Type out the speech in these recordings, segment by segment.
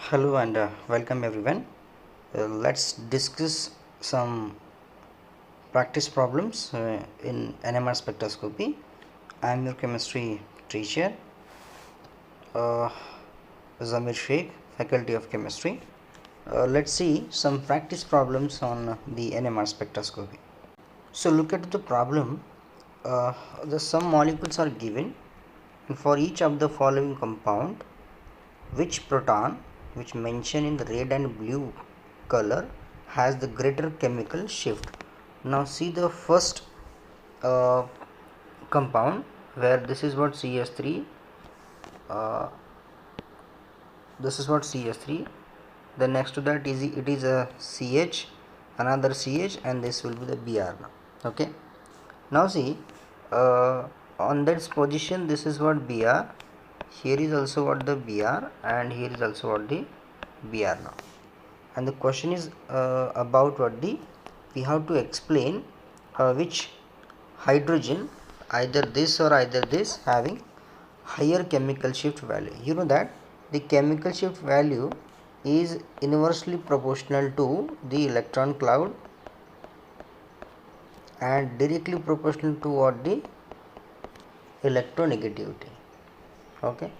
Hello and welcome everyone. Let's discuss some practice problems in NMR spectroscopy. I am your chemistry teacher, uh, Zamir Sheikh, Faculty of Chemistry. Let's see some practice problems on the NMR spectroscopy. So look at the problem. The some molecules are given, and for each of the following compound, which proton, which mentioned in the red and blue color, has the greater chemical shift. Now see the first compound, where this is what CS3, this is what CS3, then next to that it is a CH, another CH, and this will be the Br now. Okay, now see on that position, this is what Br, here is also what the Br, and here is also what the Br now. And the question is about what we have to explain which hydrogen, either this or either this, having higher chemical shift value. You know that the chemical shift value is inversely proportional to the electron cloud and directly proportional to what the electronegativity. Okay,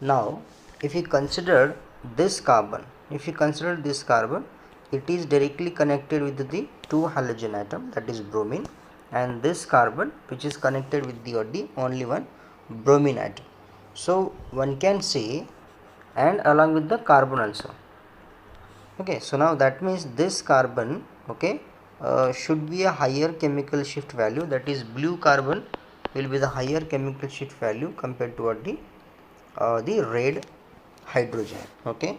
now if you consider this carbon, it is directly connected with the two halogen atom, that is bromine, and this carbon which is connected with the only one bromine atom. So one can say, and along with the carbon also. Okay, so now that means this carbon, okay, should be a higher chemical shift value, that is blue carbon will be the higher chemical shift value compared to what the red hydrogen. Okay,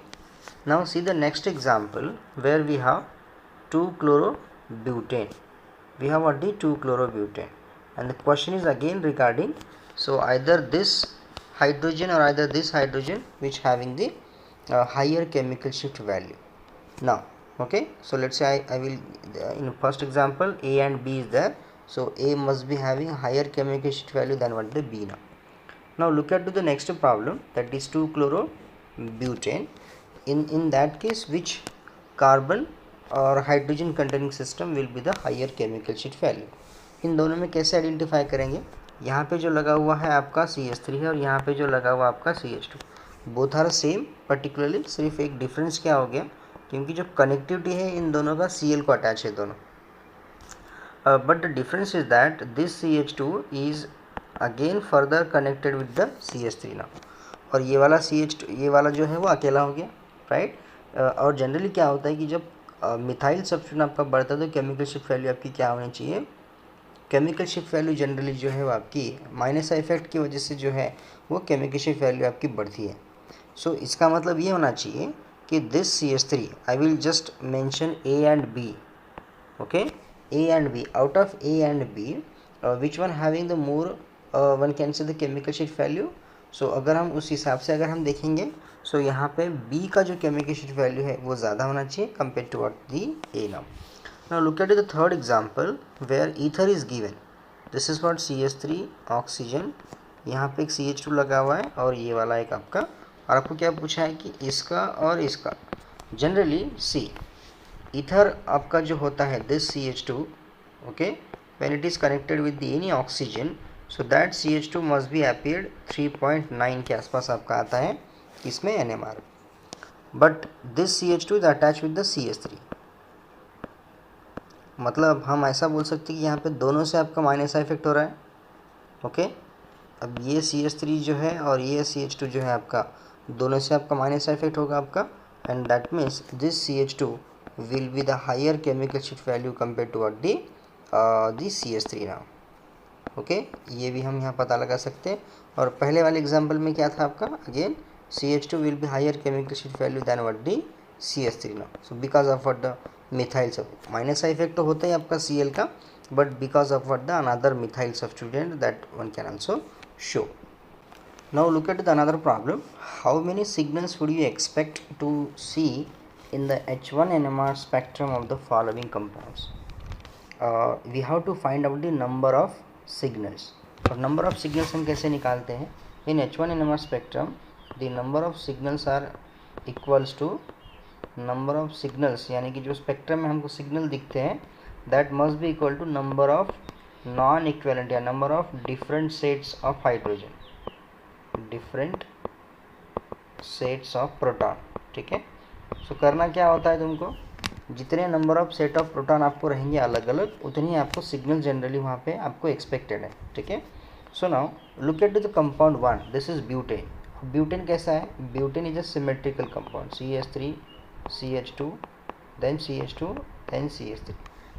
now see the next example, where we have 2-chlorobutane. We have what the 2-chlorobutane, and the question is again regarding, so either this hydrogen or either this hydrogen which having the higher chemical shift value. Now okay, so let's say I will in first example A and B is there, so A must be having higher chemical shift value than what the B now. Now look at the next problem, that is 2-chlorobutane. In that case, which carbon और hydrogen containing system will be the higher chemical shift value. इन दोनों में कैसे identify करेंगे? यहाँ पे जो लगा हुआ है आपका CH3 है और यहाँ पे जो लगा हुआ आपका CH2, both are same. Particularly सिर्फ एक डिफरेंस क्या हो गया, क्योंकि जो कनेक्टिविटी है इन दोनों का Cl को अटैच है दोनों, but the difference is that this CH2 is again further connected with the CH3 now, और ये वाला CH2, ये वाला जो है वो अकेला हो गया, राइट. और जनरली क्या होता है कि जब मिथाइल सब्स्टिट्यूट आपका बढ़ता है तो केमिकल शिफ्ट वैल्यू आपकी क्या होनी चाहिए? केमिकल शिफ्ट वैल्यू जनरली जो है वो आपकी माइनस इफेक्ट की वजह से जो है वो केमिकल शिफ्ट वैल्यू आपकी बढ़ती है. सो इसका मतलब ये होना चाहिए कि this CH3, I will just mention A and B. Okay, A and B, out of A and B, which one having the more, one can say the chemical shift value. So अगर हम उस हिसाब से अगर हम देखेंगे, so यहाँ पे B का जो chemical shift value है वो ज़्यादा होना चाहिए compared to what the A now. Now look at the third example, where ether is given. This is what CH3 oxygen, यहाँ पे एक CH2 लगा हुआ है और ये वाला एक आपका, और आपको क्या पूछा है कि इसका और इसका. जनरली सी ईथर आपका जो होता है this CH2, okay, when it is connected with any oxygen, so that CH2 must be appeared 3.9 के आसपास आपका आता है इसमें NMR. But this CH2 is attach with the CH3. मतलब हम ऐसा बोल सकते हैं कि यहाँ पे दोनों से आपका माइनस इफेक्ट हो रहा है. ओके, अब ये CH3 जो है और ये CH2 जो है आपका, दोनों से आपका माइनस इफेक्ट होगा आपका, and that means this CH2 will be the higher chemical shift value compared to what the CH3 now. Okay, ये भी हम यहाँ पता लगा सकते हैं. और पहले वाले एग्जांपल में क्या था आपका, again CH2 will be higher chemical shift value than what the CH3 now. So because of what the methyl सब माइनस इफेक्ट तो होता है आपका Cl का, but because of what the another methyl substituent that one can also show. Now look at the another problem. How many signals would you expect to see in the H1 NMR spectrum of the following compounds? We have to find out the number of signals. और number of signals हम कैसे निकालते हैं? In H1 NMR spectrum, the number of signals are equals to number of signals, यानी कि जो spectrum में हमको सिग्नल दिखते हैं that must be equal to number of non equivalent या number of different sets of hydrogen, different sets of proton. ठीक है, सो करना क्या होता है तुमको, जितने number of set of proton आपको रहेंगे अलग अलग, उतनी आपको सिग्नल जनरली वहाँ पे आपको एक्सपेक्टेड है। ठीक है, so now look at the compound 1, this is butane. Butane कैसा है, butane is a symmetrical compound, CH3 CH2 then CH2 then CH3।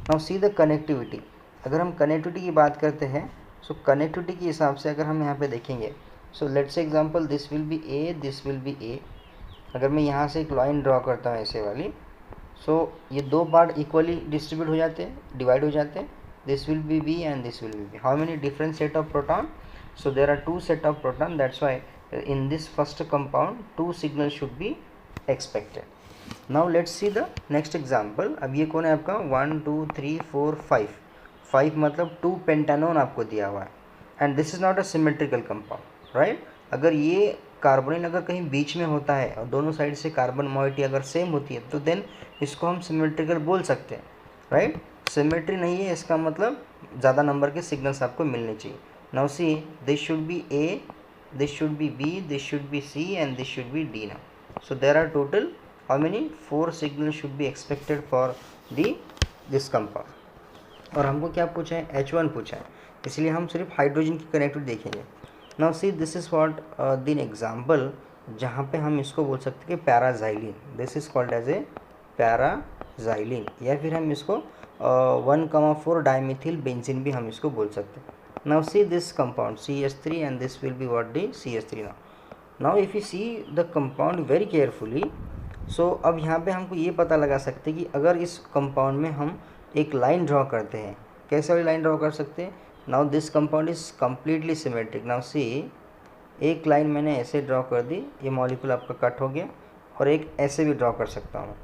Now see the connectivity, अगर हम कनेक्टिविटी की बात करते हैं, सो कनेक्टिविटी के हिसाब से अगर हम यहाँ पे देखेंगे, so let's say example this will be A, this will be A. अगर मैं यहाँ से एक लाइन ड्रॉ करता हूँ ऐसे वाली, सो ये दो पार्ट इक्वली डिस्ट्रीब्यूट हो जाते हैं, डिवाइड हो जाते हैं, this will be B and this will be B. How many different set of proton, so there are 2 set of proton, that's why in this first compound 2 signals should be expected. Now let's see the next example. अब ये कौन है आपका 1 2 3 4 5, 5 मतलब 2 pentanone आपको दिया हुआ है and this is not a symmetrical compound, right. अगर ये कार्बोनिल अगर कहीं बीच में होता है और दोनों साइड से कार्बन मोइटी अगर सेम होती है तो देन इसको हम सिमेट्रिकल बोल सकते हैं, राइट। सिमेट्री नहीं है इसका मतलब ज़्यादा नंबर के सिग्नल्स आपको मिलने चाहिए। Now see this should be A, this should be B, this should be C and this should be D now. So there are total how many 4 signals should be expected for this compound. और हमको क्या पूछा है, H1 पूछा है, इसलिए हम सिर्फ हाइड्रोजन की कनेक्टिविटी देखेंगे। Now see this is what the example जहाँ पे हम इसको बोल सकते हैं कि पैराजाइलिन, this is called as a पैराजाइलिन, या फिर हम इसको 1,4 डाइमिथिल बेंजीन भी हम इसको बोल सकते हैं। Now see this compound CH3 and this will be what the CH3 now. Now if you see the compound very carefully, so अब यहाँ पे हमको ये पता लगा सकते हैं कि अगर इस compound में हम एक लाइन ड्रॉ करते हैं, कैसे वाली लाइन ड्रॉ कर सकते हैं। Now this compound is completely symmetric. Now see एक लाइन मैंने ऐसे ड्रॉ कर दी, ये मॉलिक्यूल आपका कट हो गया, और एक ऐसे भी ड्रॉ कर सकता हूँ।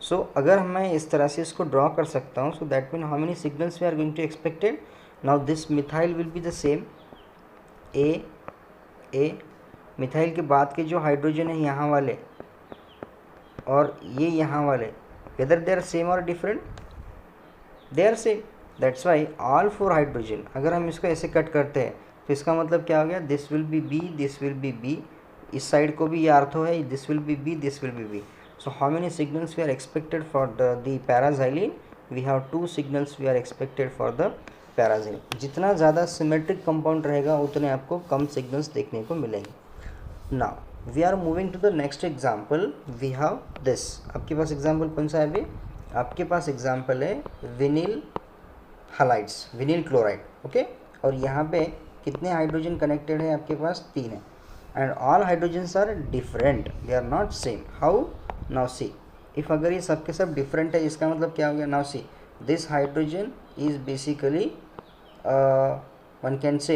सो अगर मैं इस तरह से इसको ड्रॉ कर सकता हूँ, so that mean how many signals we are going to expected. Now this methyl will be the same, A methyl के बाद के जो हाइड्रोजन है यहाँ वाले और ये यहाँ वाले, whether they are same or different, they are same, that's why all 4 hydrogen, अगर हम इसको ऐसे कट करते हैं तो इसका मतलब क्या हो गया, this will be B, this will be B, इस साइड को भी ये आर्थो है, this will be B, this will be B. So how many signals we are expected for the paraxylene? We have 2 signals we are expected for the पैराजीन। जितना ज़्यादा symmetric compound रहेगा उतने आपको कम सिग्नल्स देखने को मिलेंगे। Now we are moving to the next example, we have this. आपके पास एग्जांपल कौन सा है अभी, आपके पास एग्जांपल है विनिल हैलाइड्स, विनिल क्लोराइड, ओके। और यहाँ पे कितने हाइड्रोजन कनेक्टेड है आपके पास, 3 है, and all hydrogens are different, they are not same. How, now see if अगर ये सबके सब डिफरेंट है, इसका मतलब क्या हो गया, now see this hydrogen is basically one can say,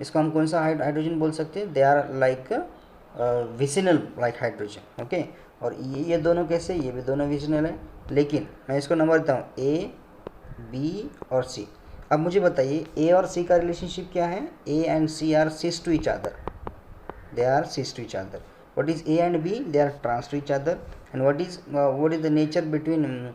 इसको हम कौन सा हाइड्रोजन बोल सकते हैं, they are like vicinal like hydrogen, okay. और ये दोनों कैसे, ये भी दोनों विसिनल है, लेकिन मैं इसको नंबर देता हूँ A, B और C। अब मुझे बताइए A और C का रिलेशनशिप क्या है, A and C are cis to each other, they are cis to each other. What is A and B? They are trans to each other. And what is the nature between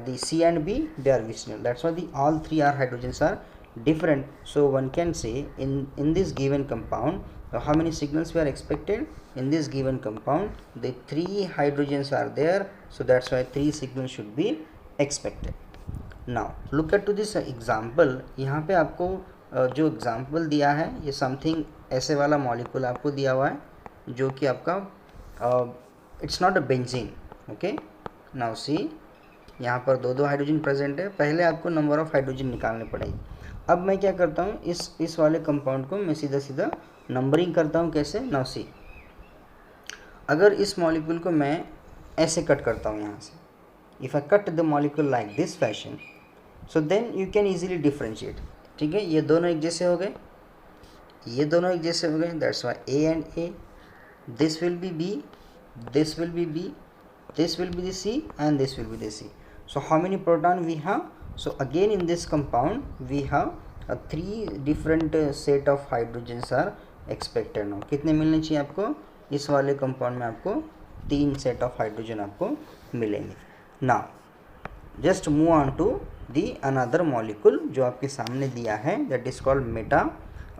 the C and B? They are vicinal. That's why all 3 are hydrogens are different. So one can say in this given compound, how many signals we are expected in this given compound, the 3 hydrogens are there, so that's why 3 signals should be expected. Now look at to this example. यहाँ पे आपको जो example दिया है ये something ऐसे वाला molecule आपको दिया हुआ है जो कि आपका it's not a benzene, okay. Now see यहाँ पर 2 हाइड्रोजन प्रेजेंट है, पहले आपको नंबर ऑफ हाइड्रोजन निकालने पड़ेगी। अब मैं क्या करता हूँ, इस वाले कंपाउंड को मैं सीधा नंबरिंग करता हूँ, कैसे, नाउ सी अगर इस मॉलिक्यूल को मैं ऐसे कट करता हूँ यहाँ से, if I cut the molecule like this fashion, so then you can easily differentiate, ठीक है। ये दोनों एक जैसे हो गए, ये दोनों एक जैसे हो गए, that's why A and A, this will B B, this will B B, this will be the C and this will be the C. So how many proton we have? So again in this compound we have 3 different set of hydrogens are expected now. कितने मिलने चाहिए आपको, इस वाले compound में आपको 3 set of hydrogen आपको मिलेंगे। Now just move on to the another molecule जो आपके सामने दिया है, दैट इज कॉल्ड मेटा,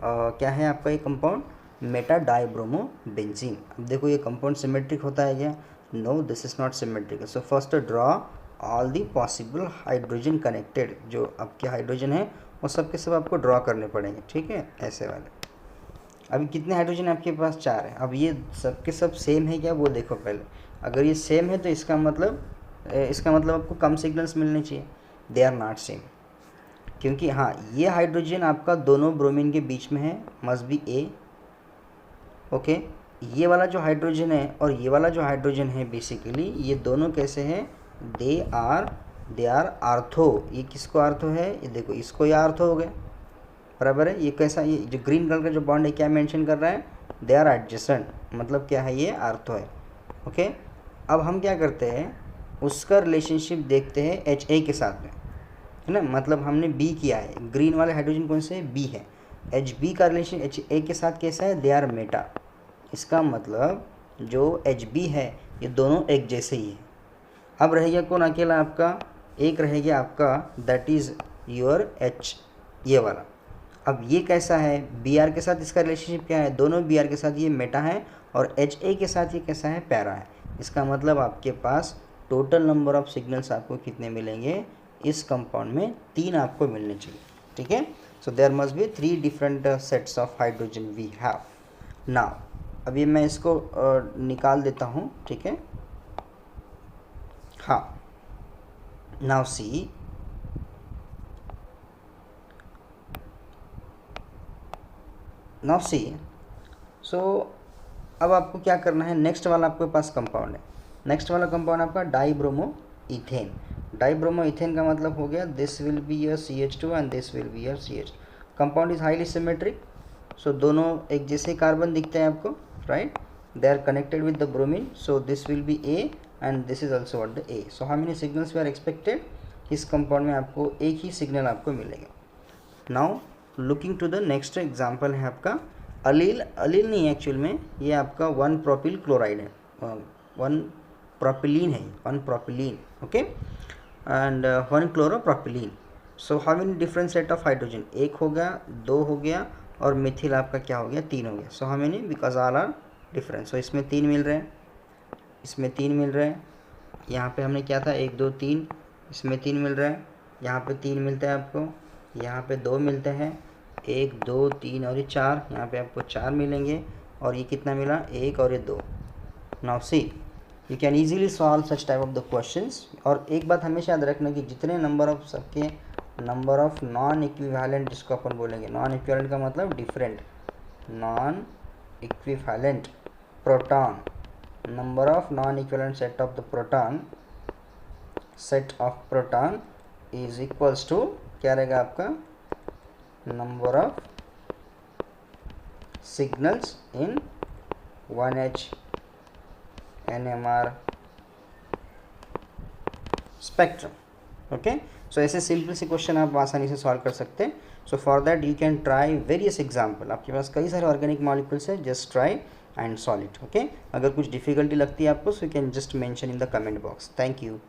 क्या है आपका ये कंपाउंड, मेटा डाइब्रोमो बेंजीन। अब देखो ये कंपाउंड सिमेट्रिक होता है क्या, no this is not symmetric. So first draw all the possible hydrogen connected, जो आपके हाइड्रोजन है वो सब के सब आपको ड्रॉ करने पड़ेंगे, ठीक है, ऐसे वाले। अभी कितने हाइड्रोजन आपके पास, 4 है। अब ये सब के सब सेम है क्या वो देखो पहले, अगर ये सेम है तो इसका मतलब आपको कम सिग्नल्स मिलने चाहिए, दे आर नॉट सेम, क्योंकि हाँ ये हाइड्रोजन आपका दोनों ब्रोमीन के बीच में है, मस्ट बी ए, ओके। ये वाला जो हाइड्रोजन है और ये वाला जो हाइड्रोजन है, बेसिकली ये दोनों कैसे हैं, दे आर आर्थो। ये किसको आर्थो है, ये देखो इसको ये आर्थो हो गए, बराबर है। ये कैसा, ये जो ग्रीन कलर का जो बॉन्ड है क्या मेंशन कर रहा है, दे आर एडजेसेंट, मतलब क्या है, ये आर्थो है, ओके। अब हम क्या करते हैं, उसका रिलेशनशिप देखते हैं HA के साथ में, है ना, मतलब हमने B किया है, ग्रीन वाले हाइड्रोजन कौन से, B है, HB का रिलेशन HA के साथ कैसा है, दे आर मेटा। इसका मतलब जो HB है ये दोनों एक जैसे ही है। अब रहेगा कौन अकेला आपका, एक रहेगा आपका, दैट इज़ योर H, ये वाला। अब ये कैसा है, Br के साथ इसका रिलेशनशिप क्या है, दोनों Br के साथ ये मेटा है, और HA के साथ ये कैसा है, पैरा है। इसका मतलब आपके पास टोटल नंबर ऑफ सिग्नल्स आपको कितने मिलेंगे, इस कंपाउंड में 3 आपको मिलने चाहिए, ठीक है। So there must be 3 different sets of hydrogen we have. Now अभी मैं इसको निकाल देता हूँ, ठीक है। हाँ, नाउ सी, नाउ सी, सो अब आपको क्या करना है, नेक्स्ट वाला आपके पास कंपाउंड है, नेक्स्ट वाला कंपाउंड आपका डाइब्रोमो इथेन। डाइब्रोमो इथेन का मतलब हो गया this will be your CH2 and this will be your CH। Compound is highly symmetric, so दोनों एक जैसे कार्बन दिखते हैं आपको, right, they are connected with the bromine, so this will be A and this is also what the A। So how many signals we are expected, इस compound में आपको एक ही सिग्नल आपको मिलेगा। Now looking to the next example है आपका अलील, अलील नहीं एक्चुअल में, ये आपका 1 प्रोपिल क्लोराइड है, 1 प्रोपिलीन है, 1 propylene, okay, and 1 chloropropylene. So how many different set of hydrogen, 1 हो गया, 2 हो गया, और मिथिल आपका क्या हो गया, 3 हो गया। So how many, because all are different, so इसमें 3 मिल रहे हैं, इसमें 3 मिल रहे हैं, यहाँ पे हमने क्या था 1 2 3, इसमें 3 मिल रहे हैं, यहाँ पे 3 मिलते हैं आपको, यहाँ पे 2 मिलते हैं, 1 2 3 और ये 4, यहाँ पे आपको 4 मिलेंगे, और ये कितना मिला, 1 और ये 2। Now see you can easily solve such type of the questions. और एक बात हमेशा याद रखना कि जितने नंबर ऑफ सबके नंबर ऑफ नॉन इक्विवेलेंट, जिसको अपन बोलेंगे नॉन इक्विवेलेंट का मतलब different, non equivalent proton, number of non equivalent set of the proton, set of proton is equals to क्या रहेगा आपका, number of signals in 1H NMR spectrum, okay. So ऐसे simple से क्वेश्चन आप आसानी से सॉल्व कर सकते हैं। So for that you can try various example, आपके पास कई सारे ऑर्गेनिक मॉलिक्यूल्स है, just try and solve it, okay. अगर कुछ डिफिकल्टी लगती है आपको, so you can just mention in the comment box. Thank you.